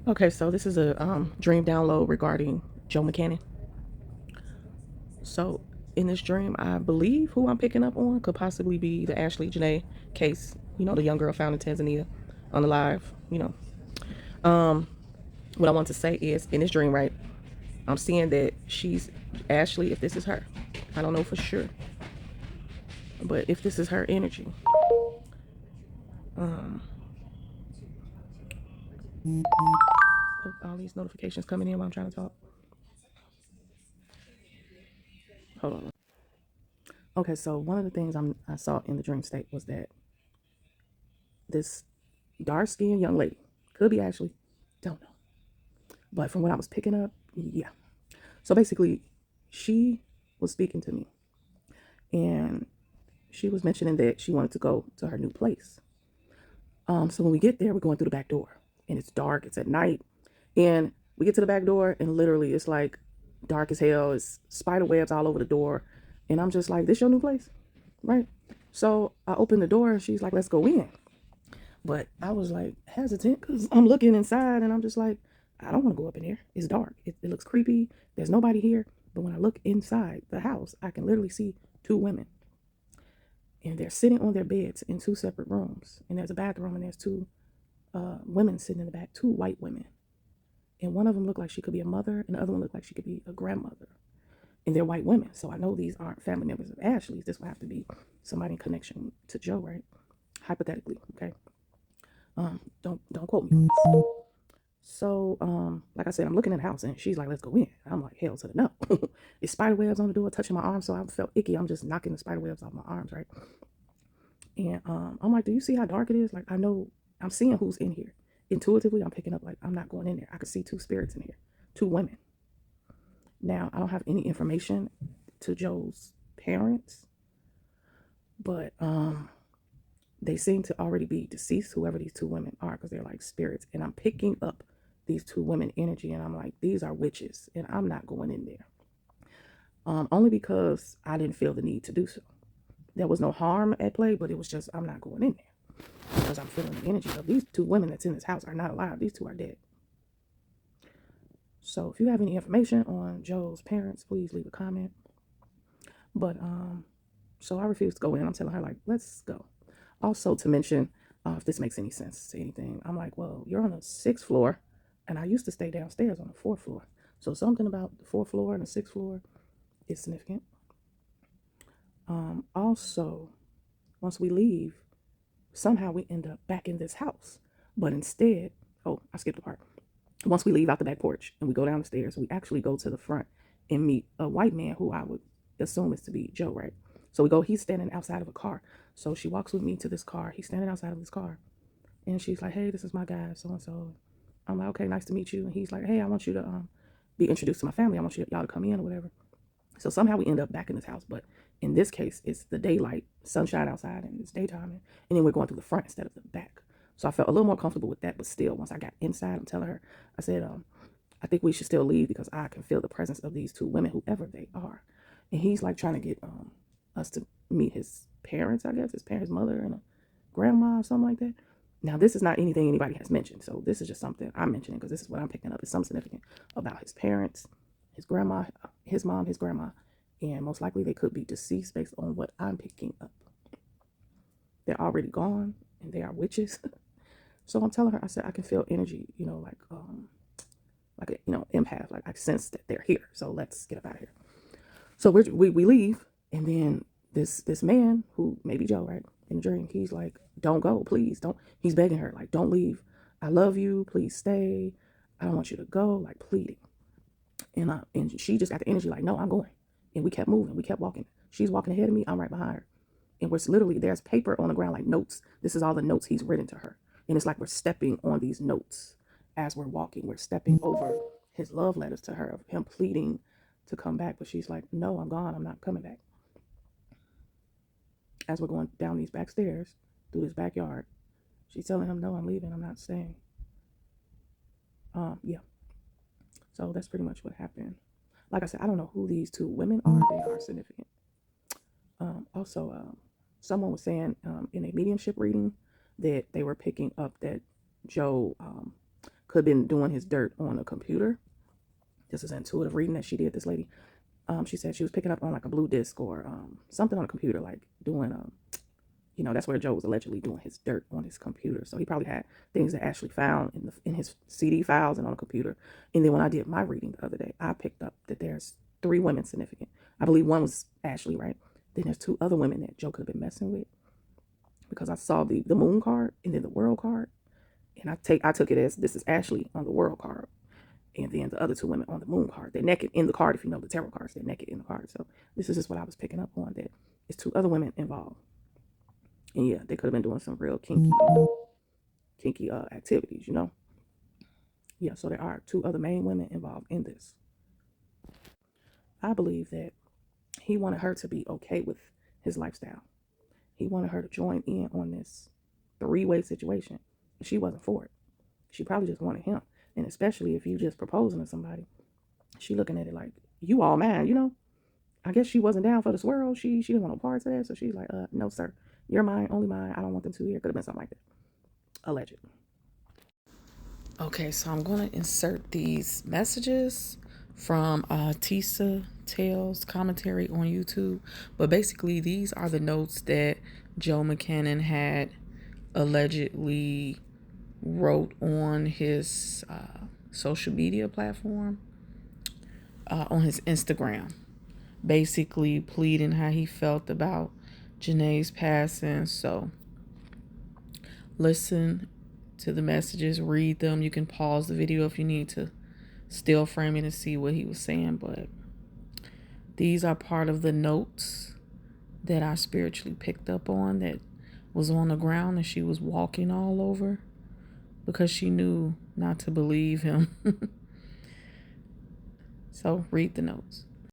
Okay, so this is a dream download regarding Joe McCann. So in this dream, I believe who I'm picking up on could possibly be the Ashlee Janae case. You know, the young girl found in Tanzania, unalive. You know, um, what I want to say is in this dream, right? I'm seeing that she's Ashley. If this is her, I don't know for sure, but if this is her energy, um, all these notifications coming in while I'm trying to talk. Hold on. Okay, so one of the things I saw in the dream state was that this dark skinned young lady, could be Ashley, don't know. But from what I was picking up, yeah. So basically, she was speaking to me and she was mentioning that she wanted to go to her new place. So when we get there, we're going through the back door and it's dark, it's at night. And we get to the back door and literally it's like dark as hell. It's spider webs all over the door. And I'm just like, this your new place? Right? So I opened the door and she's like, let's go in. But I was like hesitant because I'm looking inside and I'm just like, I don't want to go up in there. It's dark. It looks creepy. There's nobody here. But when I look inside the house, I can literally see two women. And they're sitting on their beds in two separate rooms. And there's a bathroom and there's two women sitting in the back, two white women. And one of them looked like she could be a mother and the other one looked like she could be a grandmother. And they're white women. So I know these aren't family members of Ashley's. This will have to be somebody in connection to Joe, right? Hypothetically, okay? Don't quote me on this. So, like I said, I'm looking at the house and she's like, let's go in. I'm like, hell to the no. It's spider webs on the door touching my arm, so I felt icky. I'm just knocking the spider webs off my arms, right? And I'm like, do you see how dark it is? Like, I know I'm seeing who's in here. Intuitively, I'm picking up, like, I'm not going in there. I could see two spirits in here, two women. Now, I don't have any information to Joe's parents, but they seem to already be deceased, whoever these two women are, because they're like spirits. And I'm picking up these two women energy, and I'm like, these are witches, and I'm not going in there. Only because I didn't feel the need to do so. There was no harm at play, but it was just, I'm not going in there because I'm feeling the energy of these two women that's in this house are not alive. These two are dead. So if you have any information on Joe's parents, please leave a comment. But so I refuse to go in. I'm telling her, like, let's go. Also, to mention, if this makes any sense to anything, I'm like, well, you're on the sixth floor, and I used to stay downstairs on the fourth floor. So something about the fourth floor and the sixth floor is significant. Also, once we leave, somehow we end up back in this house. But instead, oh, I skipped a part. Once we leave out the back porch and we go down the stairs, we actually go to the front and meet a white man who I would assume is to be Joe, right? So we go, he's standing outside of a car. So she walks with me to this car. He's standing outside of this car. And she's like, hey, this is my guy, so and so. I'm like, okay, nice to meet you. And he's like, hey, I want you to be introduced to my family. I want y'all to come in or whatever. So somehow we end up back in this house. But in this case, it's the daylight, sunshine outside, and it's daytime. And then we're going through the front instead of the back. So I felt a little more comfortable with that. But still, once I got inside, I'm telling her, I said, I think we should still leave because I can feel the presence of these two women, whoever they are. And he's like trying to get us to meet his parents, I guess, his parents' mother and a grandma or something like that. Now, this is not anything anybody has mentioned. So this is just something I'm mentioning because this is what I'm picking up. It's something significant about his parents, his grandma, his mom, his grandma. And most likely they could be deceased based on what I'm picking up. They're already gone and they are witches. So I'm telling her, I said, I can feel energy, like a, empath. Like I sense that they're here. So let's get up out of here. So we leave, and then this man who may be Joe, right, in the dream, he's like, don't go, please don't. He's begging her, like, don't leave. I love you. Please stay. I don't want you to go, like pleading. And she just got the energy, like, no, I'm going. And we kept moving. We kept walking. She's walking ahead of me. I'm right behind her. And we're literally, there's paper on the ground, like notes. This is all the notes he's written to her. And it's like we're stepping on these notes as we're walking. We're stepping over his love letters to her of him pleading to come back. But she's like, no, I'm gone. I'm not coming back. As we're going down these back stairs through this backyard, she's telling him, no, I'm leaving. I'm not staying. Yeah. So that's pretty much what happened. Like I said, I don't know who these two women are. They are significant. Also, someone was saying in a mediumship reading that they were picking up that Joe could have been doing his dirt on a computer. This is intuitive reading that she did, this lady. She said she was picking up on like a blue disc or something on a computer, like doing that's where Joe was allegedly doing his dirt on his computer. So he probably had things that Ashlee found in his CD files and on a computer. And then when I did my reading the other day, I picked up that there's 3 women significant. I believe one was Ashlee, right? Then there's 2 other women that Joe could have been messing with, because I saw the moon card and then the world card, and I took it as this is Ashlee on the world card, and then the other 2 women on the moon card. They're naked in the card. If you know the tarot cards, they're naked in the card. So this is just what I was picking up on, that it's 2 other women involved. And yeah, they could have been doing some real kinky activities, Yeah, so there are 2 other main women involved in this. I believe that he wanted her to be okay with his lifestyle. He wanted her to join in on this 3-way situation. She wasn't for it. She probably just wanted him. And especially if you just proposing to somebody, she looking at it like, you all mine, I guess she wasn't down for the swirl. She didn't want no parts of that. So she's like, no, sir. You're mine, only mine. I don't want them 2 here. Could have been something like that. Allegedly. Okay, so I'm going to insert these messages from Tisa Tales commentary on YouTube. But basically, these are the notes that Joe McCann had allegedly wrote on his social media platform, on his Instagram, basically pleading how he felt about Janae's passing. So listen to the messages, read them. You can pause the video if you need to still frame it and see what he was saying, but these are part of the notes that I spiritually picked up on, that was on the ground and she was walking all over because she knew not to believe him. So read the notes.